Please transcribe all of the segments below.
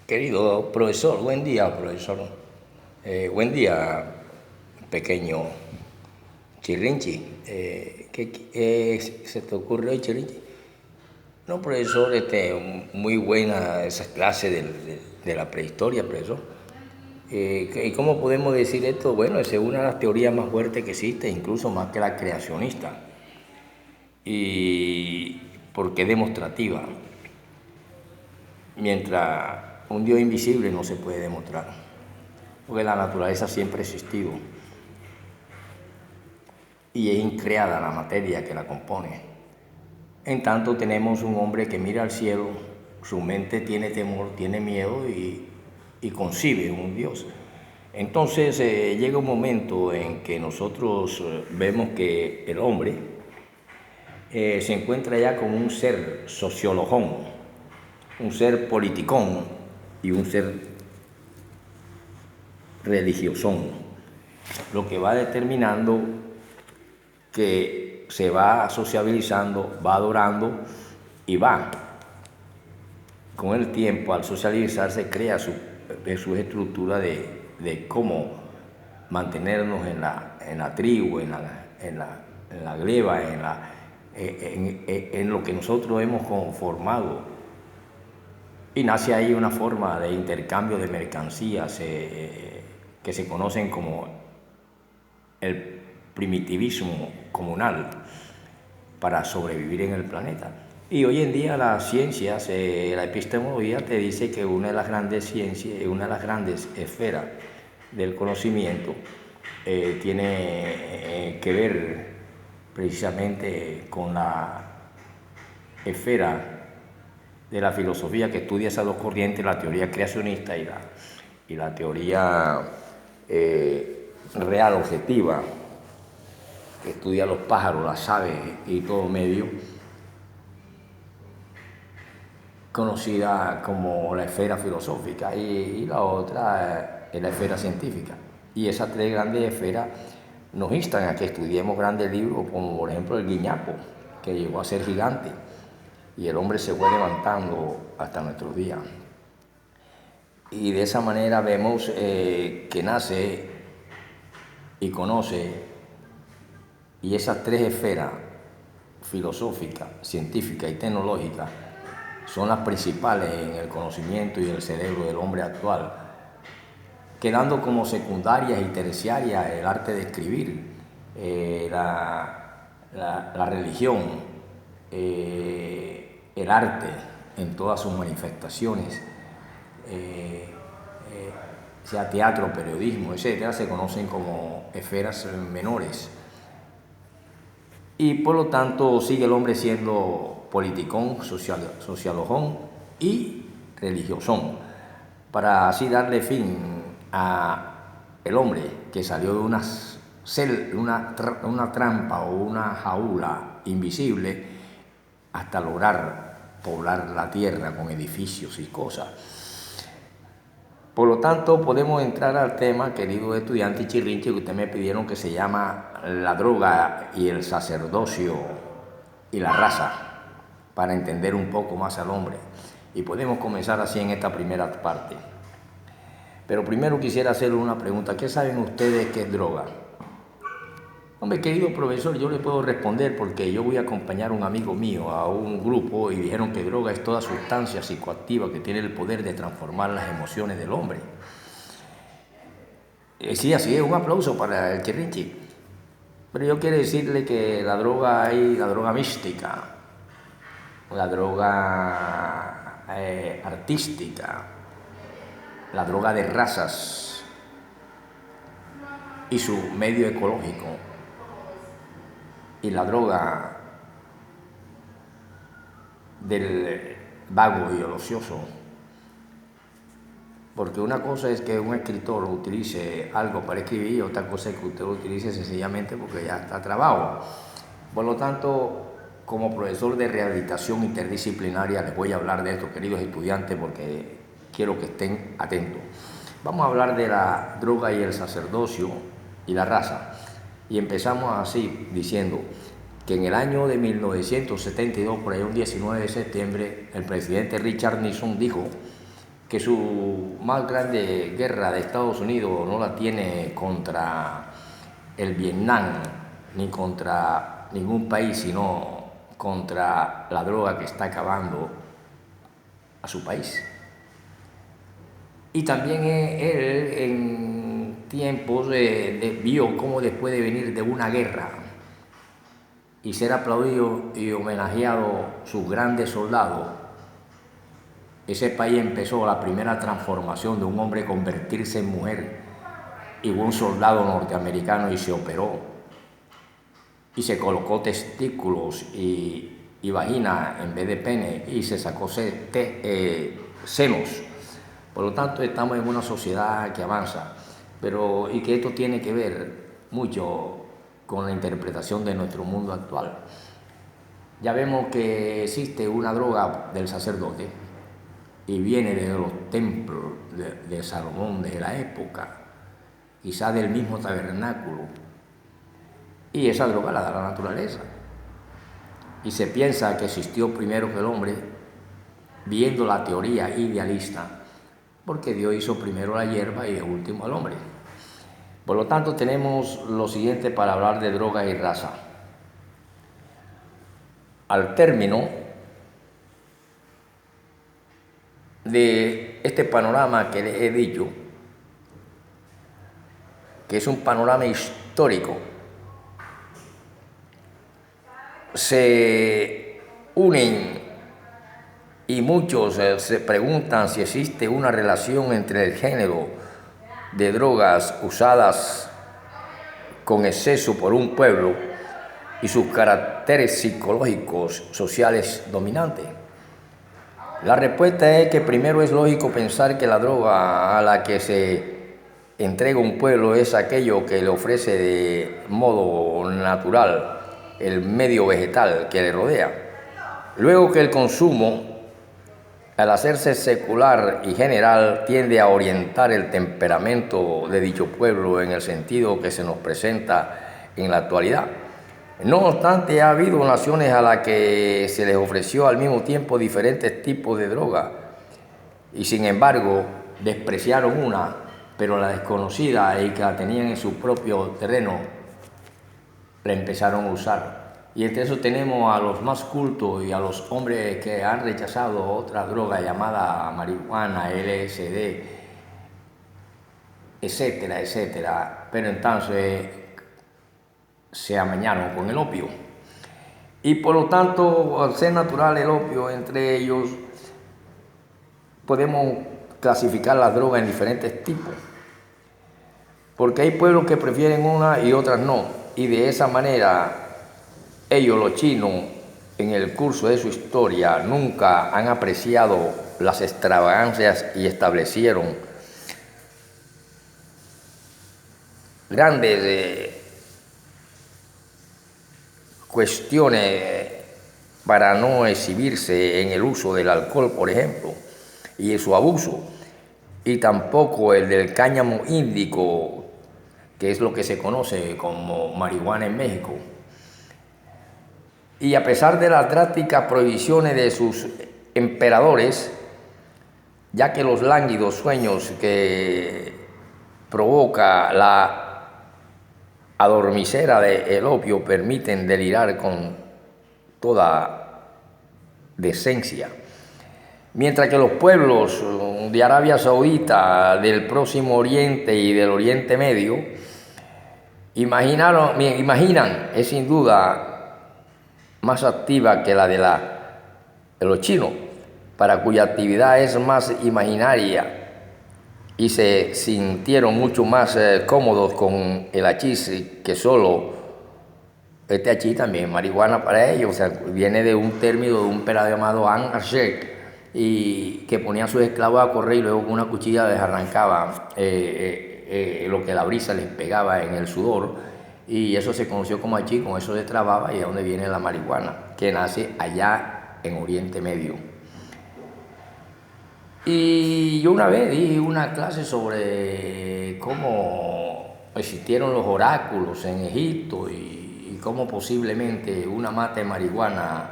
Querido profesor, buen día, profesor. Buen día, pequeño Chirrinchi. ¿Qué se te ocurre hoy, Chirrinchi? No, profesor, muy buena esa clase de la prehistoria, profesor. ¿Y cómo podemos decir esto? Bueno, es una de las teorías más fuertes que existe, incluso más que la creacionista. Y porque es demostrativa. Mientras un Dios invisible no se puede demostrar, porque la naturaleza siempre ha existido y es increada la materia que la compone. En tanto tenemos un hombre que mira al cielo, su mente tiene temor, tiene miedo y concibe un Dios. Entonces llega un momento en que nosotros vemos que el hombre se encuentra ya como un ser sociologón, un ser politicón y un ser religiosón, lo que va determinando que se va sociabilizando, va adorando y va. Con el tiempo, al socializarse, crea su estructura de cómo mantenernos en la tribu, en la gleba, en lo que nosotros hemos conformado. Y nace ahí una forma de intercambio de mercancías que se conocen como el primitivismo comunal para sobrevivir en el planeta. Y hoy en día las ciencias, la epistemología te dice que una de las grandes ciencias, una de las grandes esferas del conocimiento tiene que ver precisamente con la esfera de la filosofía que estudia esas dos corrientes, la teoría creacionista y la teoría real, objetiva, que estudia los pájaros, las aves y todo medio, conocida como la esfera filosófica, y la otra es la esfera científica. Y esas tres grandes esferas nos instan a que estudiemos grandes libros, como por ejemplo el Guiñapo, que llegó a ser gigante, y el hombre se fue levantando hasta nuestros días. Y de esa manera vemos que nace y conoce, y esas tres esferas, filosófica, científica y tecnológica, son las principales en el conocimiento y el cerebro del hombre actual, quedando como secundarias y terciarias el arte de escribir, la religión, el arte en todas sus manifestaciones, sea teatro, periodismo, etcétera, se conocen como esferas menores. Y por lo tanto sigue el hombre siendo politicón, sociologón y religiosón, para así darle fin a el hombre que salió de una trampa o una jaula invisible hasta lograr poblar la tierra con edificios y cosas. Por lo tanto, podemos entrar al tema, querido estudiante Chirrinchi, que ustedes me pidieron, que se llama la droga y el sacerdocio y la raza, para entender un poco más al hombre. Y podemos comenzar así en esta primera parte. Pero primero quisiera hacerle una pregunta. ¿Qué saben ustedes qué es droga? Hombre, querido profesor, yo le puedo responder porque yo voy a acompañar a un amigo mío a un grupo y dijeron que droga es toda sustancia psicoactiva que tiene el poder de transformar las emociones del hombre. Sí, así es, un aplauso para el Chirrinchi. Pero yo quiero decirle que la droga hay la droga mística, la droga artística, la droga de razas y su medio ecológico, y la droga del vago y el ocioso. Porque una cosa es que un escritor utilice algo para escribir y otra cosa es que usted lo utilice sencillamente porque ya está trabado. Por lo tanto, como profesor de rehabilitación interdisciplinaria les voy a hablar de esto, queridos estudiantes, porque quiero que estén atentos. Vamos a hablar de la droga y el sacerdocio y la raza. Y empezamos así diciendo que en el año de 1972, por ahí un 19 de septiembre, el presidente Richard Nixon dijo que su más grande guerra de Estados Unidos no la tiene contra el Vietnam ni contra ningún país, sino contra la droga que está acabando a su país. Y también él en tiempos vio cómo después de venir de una guerra y ser aplaudido y homenajeado sus grandes soldados, ese país empezó la primera transformación de un hombre convertirse en mujer, y un soldado norteamericano y se operó y se colocó testículos y vagina en vez de pene y se sacó senos. Por lo tanto, estamos en una sociedad que avanza, y que esto tiene que ver mucho con la interpretación de nuestro mundo actual. Ya vemos que existe una droga del sacerdote y viene de los templos de Salomón de la época, quizá del mismo tabernáculo, y esa droga la da la naturaleza. Y se piensa que existió primero que el hombre, viendo la teoría idealista, porque Dios hizo primero la hierba y de último al hombre. Por lo tanto, tenemos lo siguiente para hablar de droga y raza. Al término de este panorama que les he dicho, que es un panorama histórico, se unen y muchos se preguntan si existe una relación entre el género de drogas usadas con exceso por un pueblo y sus caracteres psicológicos sociales dominantes. La respuesta es que primero es lógico pensar que la droga a la que se entrega un pueblo es aquello que le ofrece de modo natural el medio vegetal que le rodea. Luego que el consumo, al hacerse secular y general, tiende a orientar el temperamento de dicho pueblo en el sentido que se nos presenta en la actualidad. No obstante, ha habido naciones a las que se les ofreció al mismo tiempo diferentes tipos de droga y sin embargo despreciaron una, pero la desconocida y que la tenían en su propio terreno la empezaron a usar. Y entre eso tenemos a los más cultos y a los hombres que han rechazado otra droga llamada marihuana, LSD, etcétera, etcétera. Pero entonces se amañaron con el opio. Y por lo tanto, al ser natural el opio entre ellos, podemos clasificar la droga en diferentes tipos. Porque hay pueblos que prefieren una y otras no. Y de esa manera, ellos, los chinos, en el curso de su historia, nunca han apreciado las extravagancias y establecieron grandes cuestiones para no exhibirse en el uso del alcohol, por ejemplo, y en su abuso, y tampoco el del cáñamo índico, que es lo que se conoce como marihuana en México. Y a pesar de las drásticas prohibiciones de sus emperadores, ya que los lánguidos sueños que provoca la adormicera del opio permiten delirar con toda decencia. Mientras que los pueblos de Arabia Saudita, del Próximo Oriente y del Oriente Medio imaginan, es sin duda más activa que la de los chinos, para cuya actividad es más imaginaria, y se sintieron mucho más cómodos con el hachís que solo este hachís, también marihuana para ellos. O sea, viene de un término de un emperador llamado An-Ashek, y que ponía a sus esclavos a correr y luego con una cuchilla les arrancaba lo que la brisa les pegaba en el sudor, y eso se conoció como hachís, con eso se trababa, y es donde viene la marihuana, que nace allá en Oriente Medio. Y yo una vez di una clase sobre cómo existieron los oráculos en Egipto y cómo posiblemente una mata de marihuana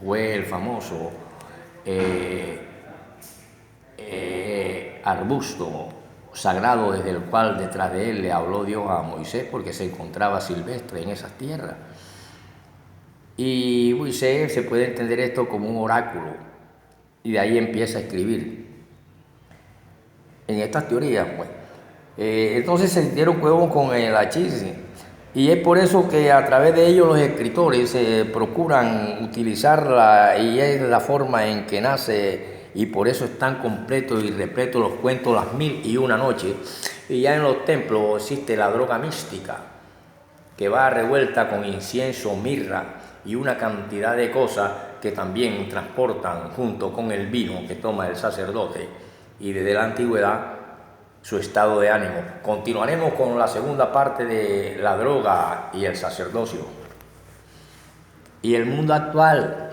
fue el famoso arbusto sagrado desde el cual detrás de él le habló Dios a Moisés, porque se encontraba silvestre en esas tierras. Y Moisés se puede entender esto como un oráculo, y de ahí empieza a escribir en estas teorías, pues. Entonces se dieron juego con el hachís, y es por eso que a través de ellos los escritores procuran utilizarla, y es la forma en que nace, y por eso están completos y repletos los cuentos Las Mil y Una Noches. Y ya en los templos existe la droga mística, que va revuelta con incienso, mirra y una cantidad de cosas que también transportan junto con el vino que toma el sacerdote, y desde la antigüedad su estado de ánimo. Continuaremos con la segunda parte de la droga y el sacerdocio. Y el mundo actual